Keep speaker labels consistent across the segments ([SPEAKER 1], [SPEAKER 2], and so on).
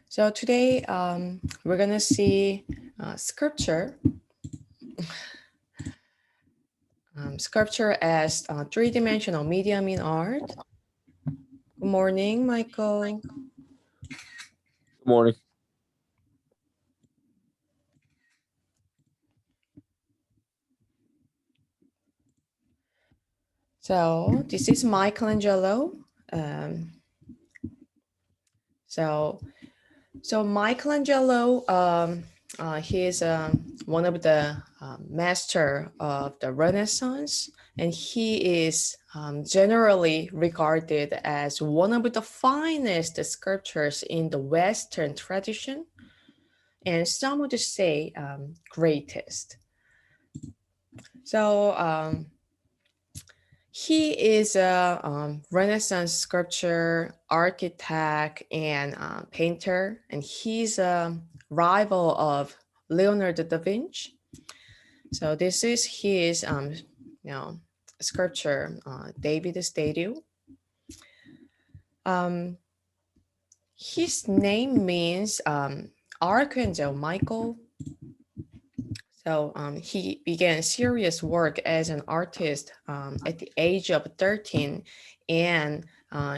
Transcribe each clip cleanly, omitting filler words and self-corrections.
[SPEAKER 1] So today we're gonna see sculpture, sculpture as a three-dimensional medium in art. Good morning, Michael.
[SPEAKER 2] Good morning.
[SPEAKER 1] So this is Michelangelo. Um, so Michelangelo, he is one of the master of the Renaissance, and he is generally regarded as one of the finest sculptors in the Western tradition, and some would say greatest. So he is a Renaissance sculptor, architect, and painter, and he's a rival of Leonardo da Vinci. So this is his, sculpture, David statue. Um, his name means Archangel Michael. So he began serious work as an artist at the age of 13, and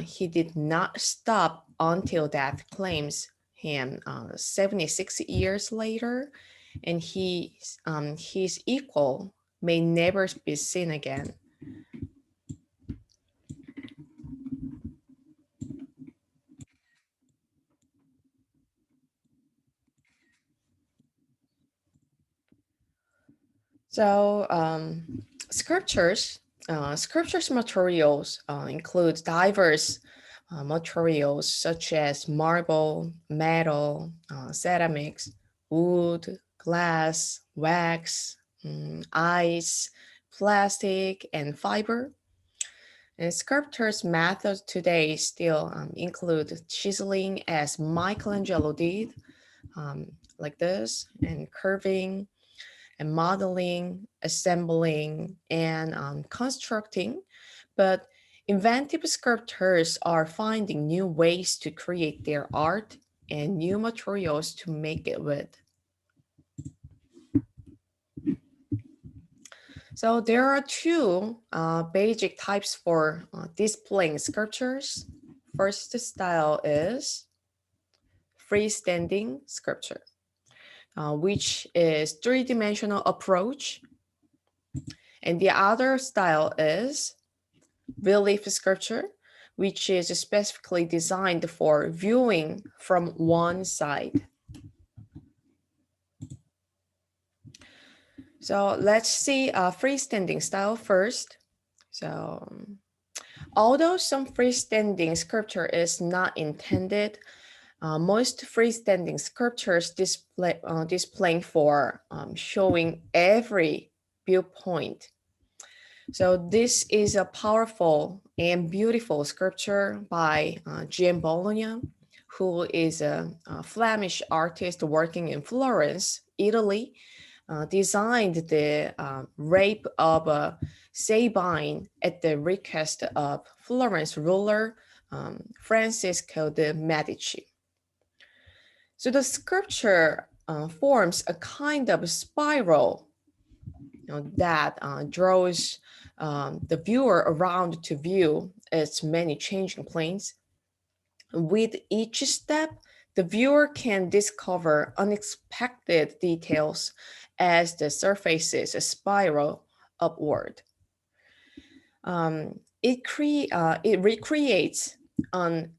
[SPEAKER 1] he did not stop until death claims him 76 years later, and his equal may never be seen again. So sculptures materials include diverse materials such as marble, metal, ceramics, wood, glass, wax, ice, plastic, and fiber. And sculptors' methods today still include chiseling as Michelangelo did, like this, and curving, and modeling, assembling, and constructing. But inventive sculptors are finding new ways to create their art and new materials to make it with. So there are two basic types for displaying sculptures. First style is freestanding sculpture, which is three-dimensional approach. And the other style is relief sculpture, which is specifically designed for viewing from one side. So let's see freestanding style first. So although some freestanding sculpture is not intended, most freestanding sculptures displaying for showing every viewpoint. So this is a powerful and beautiful sculpture by Gian Bologna, who is a Flemish artist working in Florence, Italy, designed the rape of Sabine at the request of Florence ruler Francisco de' Medici. So the sculpture forms a kind of spiral, that draws the viewer around to view its many changing planes. With each step, the viewer can discover unexpected details as the surfaces spiral upward. It recreates an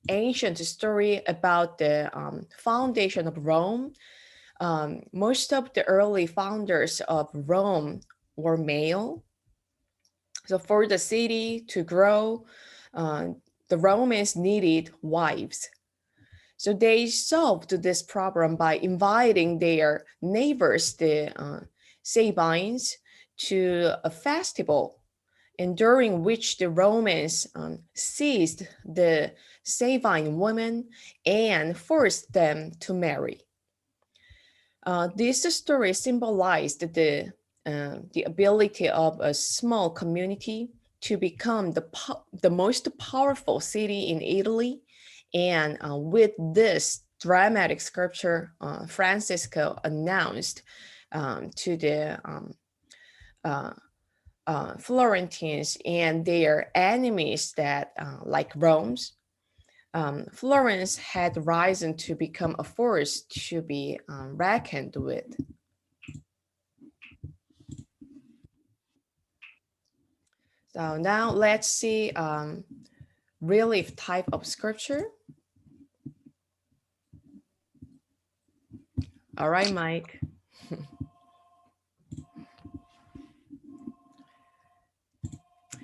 [SPEAKER 1] ancient story about the foundation of Rome. Most of the early founders of Rome were male. So for the city to grow, uh, the Romans needed wives. So they solved this problem by inviting their neighbors, the Sabines, to a festival, and during which the Romans seized the Sabine women and forced them to marry. This story symbolized the ability of a small community to become the most powerful city in Italy, And with this dramatic sculpture, Francisco announced to the Florentines and their enemies that, like Rome's, Florence had risen to become a force to be reckoned with. So now let's see relief type of sculpture. All right, Mike.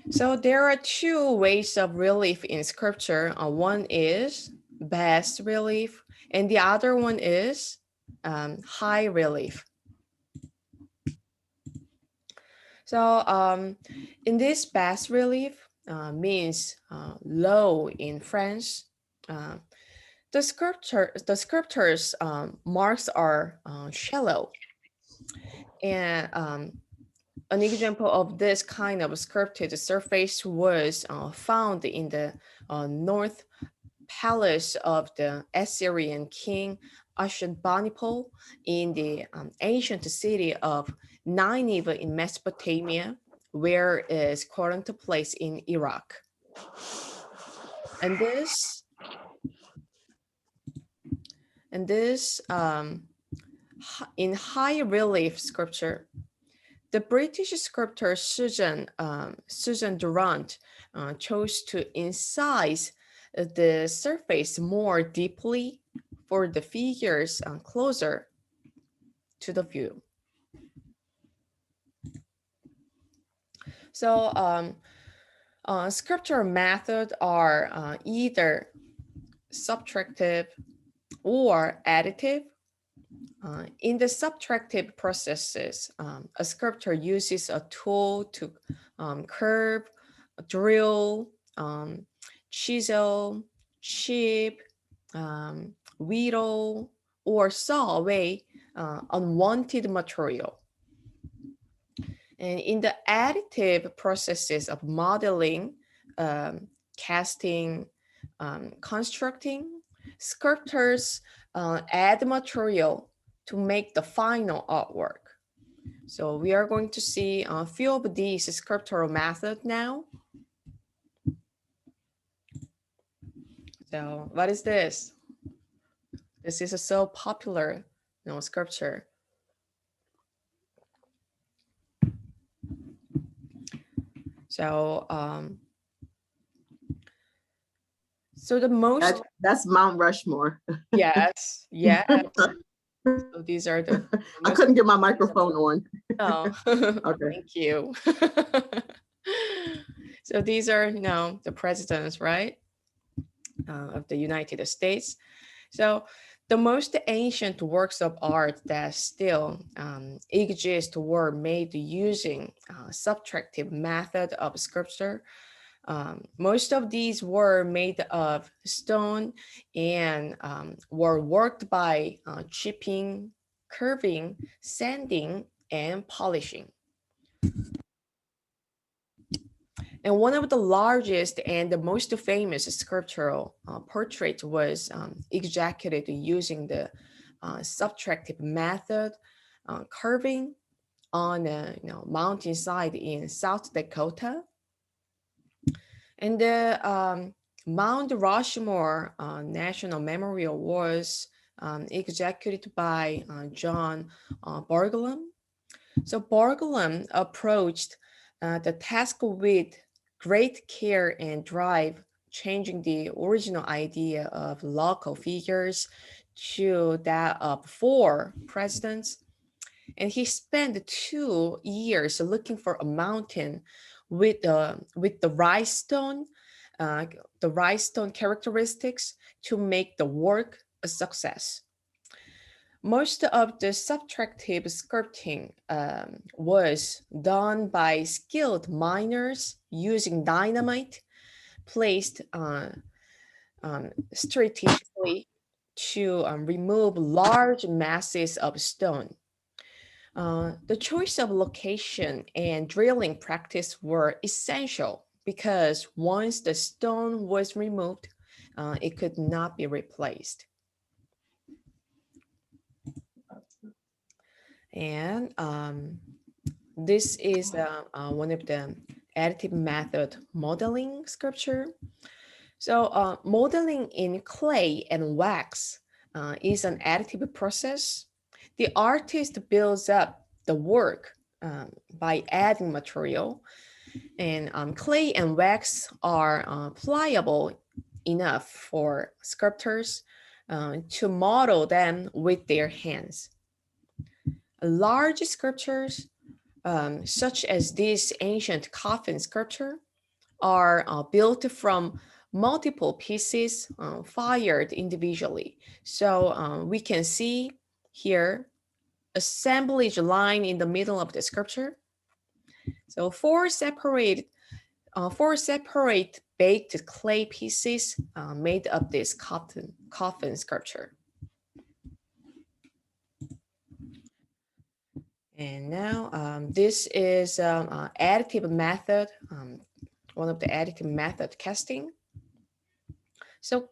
[SPEAKER 1] So there are two ways of relief in sculpture. One is bas relief, and the other one is high relief. So in this bas relief means low in French. The sculptor's marks are shallow, and an example of this kind of sculpted surface was found in the north palace of the Assyrian king Ashurbanipal in the ancient city of Nineveh in Mesopotamia, where is current place in Iraq. And this in high relief sculpture, the British sculptor Susan Durant chose to incise the surface more deeply for the figures closer to the view. So sculpture methods are either subtractive or additive. In the subtractive processes, a sculptor uses a tool to curve, drill, chisel, chip, whittle, or saw away unwanted material. And in the additive processes of modeling, casting, constructing, sculptors add material to make the final artwork. So we are going to see a few of these sculptural methods now. So what is this? This is a so popular sculpture. So so the most
[SPEAKER 3] that's Mount Rushmore.
[SPEAKER 1] Yes. So these are the
[SPEAKER 3] I couldn't get my microphone on.
[SPEAKER 1] Oh,
[SPEAKER 3] Okay.
[SPEAKER 1] Thank you. So these are the presidents, right, of the United States. So the most ancient works of art that still exist were made using subtractive method of sculpture. Most of these were made of stone and were worked by chipping, curving, sanding, and polishing. And one of the largest and the most famous sculptural portrait was executed using the subtractive method, carving on a mountainside in South Dakota. And the Mount Rushmore National Memorial was executed by John Borglum. So Borglum approached the task with great care and drive, changing the original idea of local figures to that of 4 presidents. And he spent 2 years looking for a mountain with the rhinestone characteristics to make the work a success. Most of the subtractive sculpting was done by skilled miners using dynamite placed strategically to remove large masses of stone. The choice of location and drilling practice were essential because once the stone was removed, it could not be replaced. And this is one of the additive method modeling sculpture. So modeling in clay and wax is an additive process. The artist builds up the work by adding material, and clay and wax are pliable enough for sculptors to model them with their hands. Large sculptures, such as this ancient coffin sculpture, are built from multiple pieces fired individually. So we can see here assemblage line in the middle of the sculpture. So four separate baked clay pieces made up this coffin sculpture. And now this is additive method, one of the additive method casting. So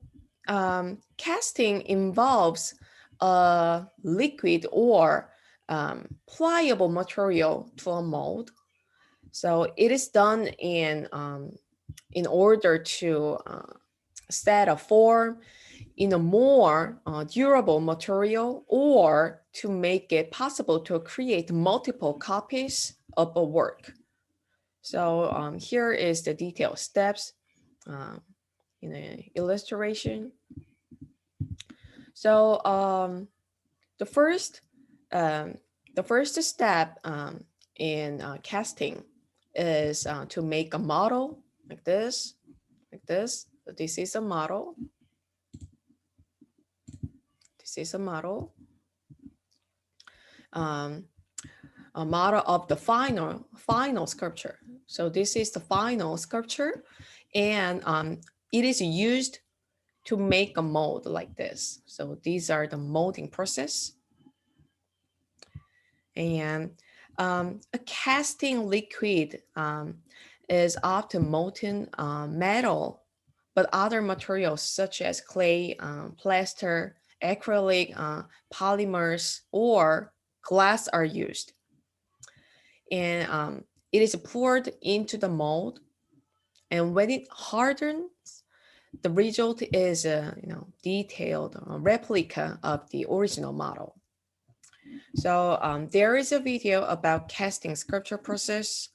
[SPEAKER 1] casting involves a liquid or pliable material to a mold. So it is done in order to set a form in a more durable material, or to make it possible to create multiple copies of a work. So here is the detailed steps in an illustration. So the first step in casting is to make a model like this. So this is a model. This is a model. A model of the final sculpture. So this is the final sculpture, and it is used to make a mold like this. So these are the molding process. And a casting liquid is often molten metal, but other materials such as clay, plaster, acrylic, polymers, or glass are used. And it is poured into the mold. And when it hardens, the result is a detailed replica of the original model. So there is a video about casting sculpture process.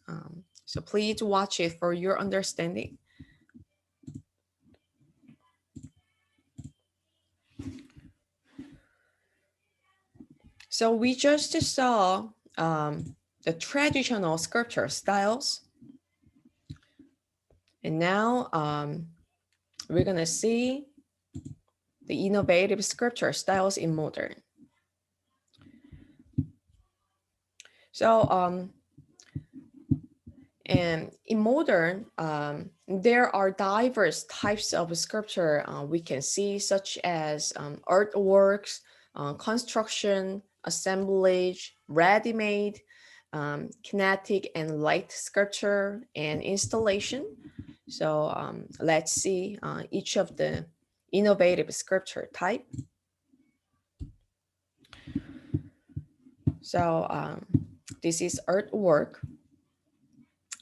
[SPEAKER 1] So please watch it for your understanding. So we just saw the traditional sculpture styles. And now we're gonna see the innovative sculpture styles in modern. So and in modern, there are diverse types of sculpture we can see, such as artworks, construction, assemblage, ready-made, kinetic and light sculpture, and installation. So let's see each of the innovative sculpture type. So this is artwork.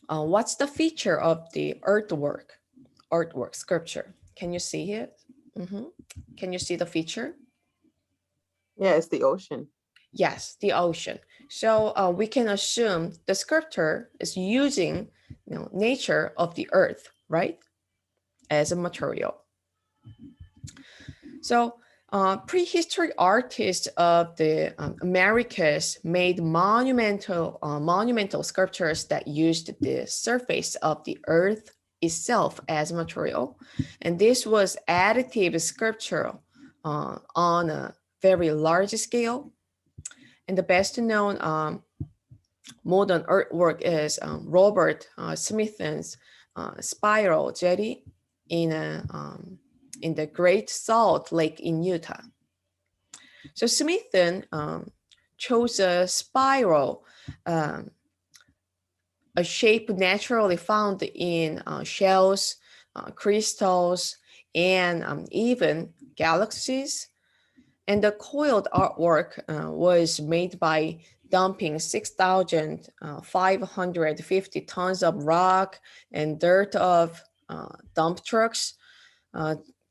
[SPEAKER 1] What's the feature of the artwork sculpture? Can you see it? Can you see the feature?
[SPEAKER 3] Yeah, it's the ocean.
[SPEAKER 1] Yes, the ocean. So we can assume the sculptor is using nature of the earth, right, as a material. So prehistoric artists of the Americas made monumental sculptures that used the surface of the earth itself as material. And this was additive sculpture on a very large scale. And the best known modern artwork is Robert Smithson's Spiral Jetty in the Great Salt Lake in Utah. So Smithson chose a spiral, a shape naturally found in shells, crystals, and even galaxies. And the coiled artwork was made by dumping 6,550 tons of rock and dirt of dump trucks,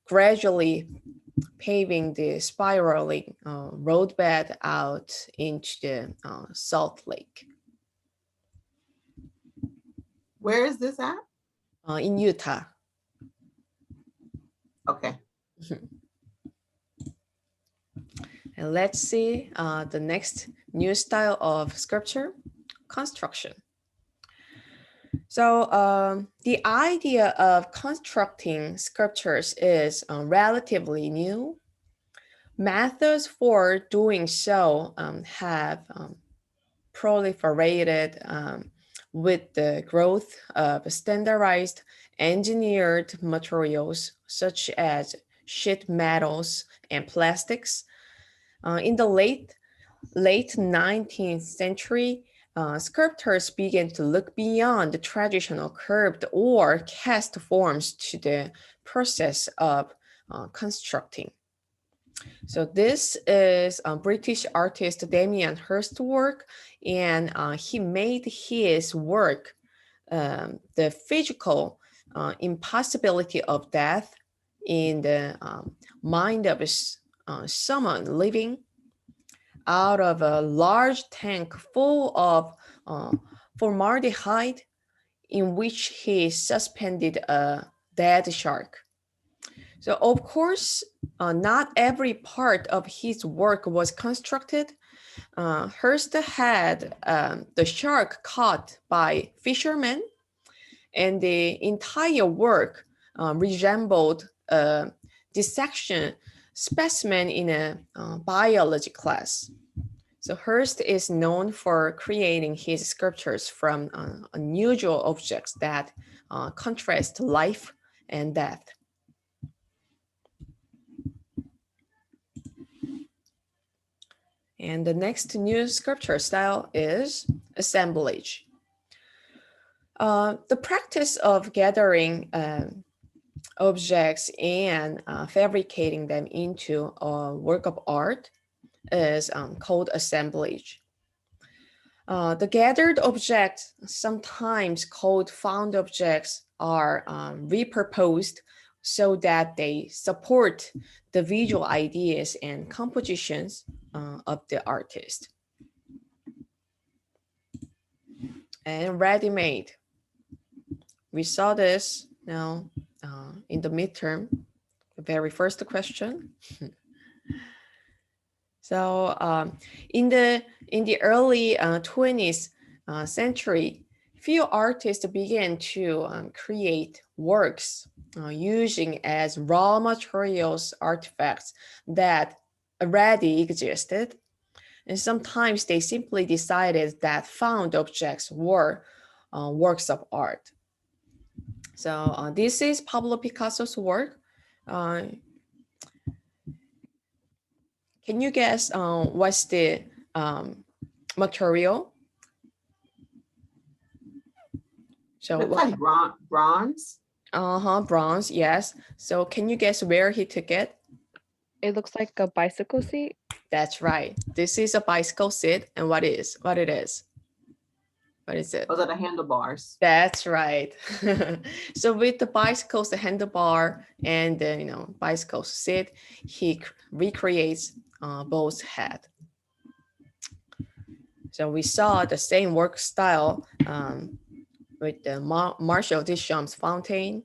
[SPEAKER 1] gradually paving the spiraling roadbed out into the Salt Lake
[SPEAKER 3] Where is this at?
[SPEAKER 1] in Utah.
[SPEAKER 3] Okay.
[SPEAKER 1] And let's see the next new style of sculpture, construction. So the idea of constructing sculptures is relatively new. Methods for doing so have proliferated with the growth of standardized engineered materials such as sheet metals and plastics. In the late 19th century, sculptors began to look beyond the traditional curved or cast forms to the process of constructing. So this is British artist Damien Hirst's work, and he made his work the physical impossibility of death in the mind of someone living out of a large tank full of formaldehyde in which he suspended a dead shark. So of course, not every part of his work was constructed. Hearst had the shark caught by fishermen, and the entire work resembled a dissection specimen in a biology class. So Hearst is known for creating his sculptures from unusual objects that contrast life and death. And the next new sculpture style is assemblage. The practice of gathering objects and fabricating them into a work of art is called assemblage. The gathered objects, sometimes called found objects, are repurposed so that they support the visual ideas and compositions of the artist. And ready-made. We saw this now in the midterm, the very first question. So in the early 20th century, few artists began to create works using as raw materials artifacts that already existed. And sometimes they simply decided that found objects were works of art. So this is Pablo Picasso's work. Can you guess what's the material? So
[SPEAKER 3] Looks like bronze.
[SPEAKER 1] Bronze, yes. So can you guess where he took it?
[SPEAKER 4] It looks like a bicycle seat.
[SPEAKER 1] That's right. This is a bicycle seat, and what it is? What is it?
[SPEAKER 3] Those are the handlebars.
[SPEAKER 1] That's right. So with the bicycles, the handlebar, and the bicycle seat, he recreates both head. So we saw the same work style with the Marcel Duchamp's fountain,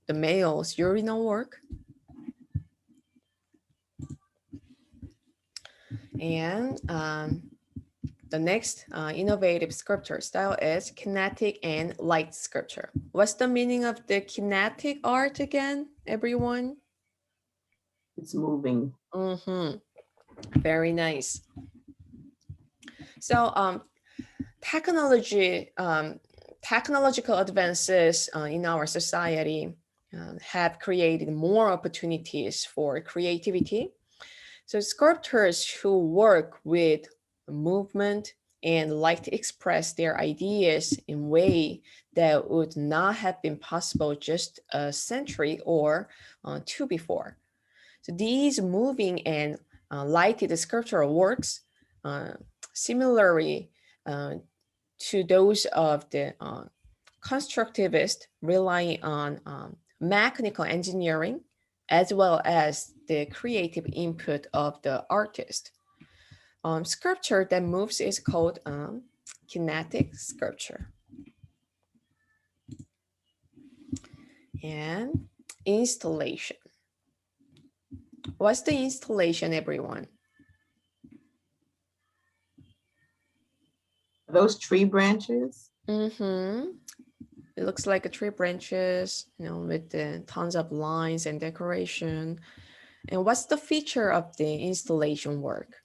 [SPEAKER 1] the male's urinal work. And the next innovative sculpture style is kinetic and light sculpture. What's the meaning of the kinetic art again, everyone?
[SPEAKER 3] It's moving.
[SPEAKER 1] Very nice. So technological advances in our society have created more opportunities for creativity. So sculptors who work with movement and like to express their ideas in a way that would not have been possible just a century or two before. So these moving and lighted sculptural works, similarly to those of the constructivist, relying on mechanical engineering as well as the creative input of the artist. Sculpture that moves is called kinetic sculpture. And installation. What's the installation, everyone?
[SPEAKER 3] Those tree branches?
[SPEAKER 1] Mm-hmm. It looks like a tree branches, with the tons of lines and decoration. And what's the feature of the installation work?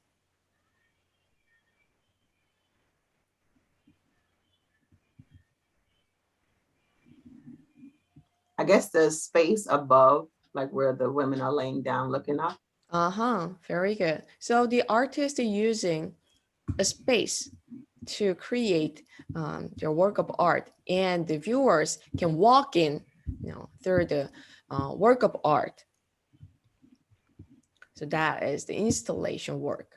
[SPEAKER 3] I guess the space above, like where the women are laying down looking up.
[SPEAKER 1] Very good. So the artist is using a space to create their work of art, and the viewers can walk in, through the work of art. So that is the installation work.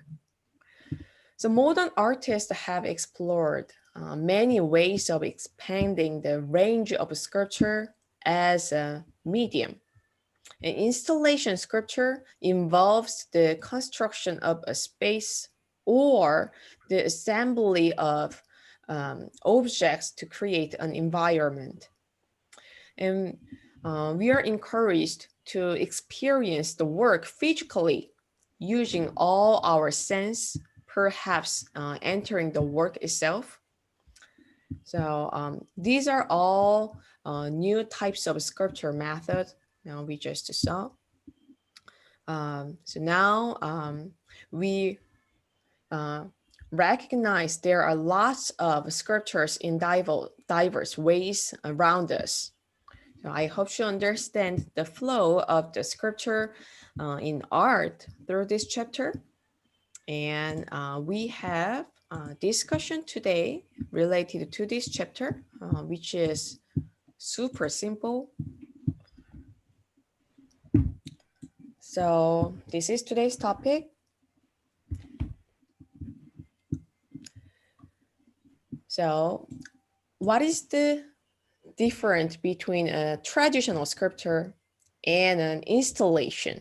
[SPEAKER 1] So modern artists have explored many ways of expanding the range of sculpture as a medium. An installation sculpture involves the construction of a space or the assembly of objects to create an environment. And we are encouraged to experience the work physically using all our sense, perhaps entering the work itself. So these are all new types of sculpture methods we just saw. So now we recognize there are lots of sculptures in diverse ways around us. So I hope you understand the flow of the sculpture in art through this chapter. And we have a discussion today related to this chapter, which is super simple. So this is today's topic. So what is the difference between a traditional sculpture and an installation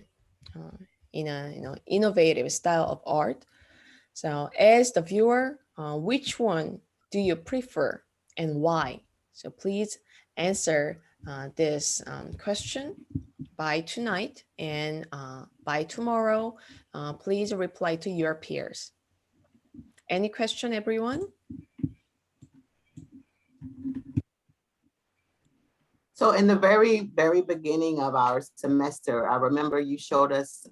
[SPEAKER 1] in a innovative style of art? So as the viewer, which one do you prefer and why? So please answer this question by tonight, and by tomorrow, please reply to your peers. Any question, everyone?
[SPEAKER 3] So in the very, very beginning of our semester, I remember you showed us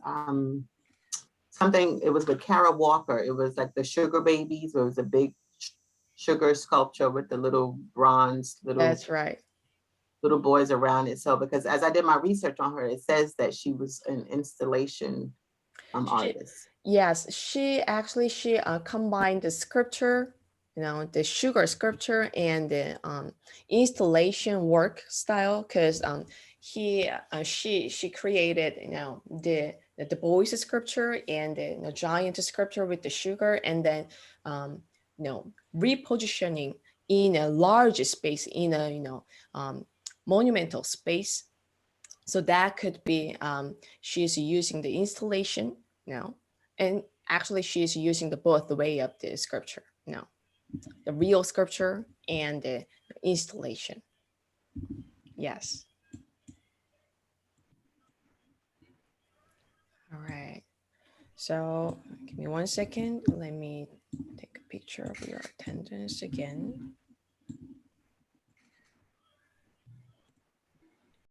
[SPEAKER 3] something, it was with Kara Walker. It was like the sugar babies. It was a big sugar sculpture with the little bronze,
[SPEAKER 1] That's right.
[SPEAKER 3] little boys around it. So because as I did my research on her, it says that she was an installation artist.
[SPEAKER 1] Yes, she combined the sculpture, the sugar sculpture and the installation work style, because she created the boys sculpture and the giant sculpture with the sugar, and then repositioning in a large space, in a monumental space. So that could be she's using the installation now, and actually she's using both the way of the sculpture now, the real sculpture and the installation. Yes. All right. So give me 1 second. Let me take a picture of your attendance again.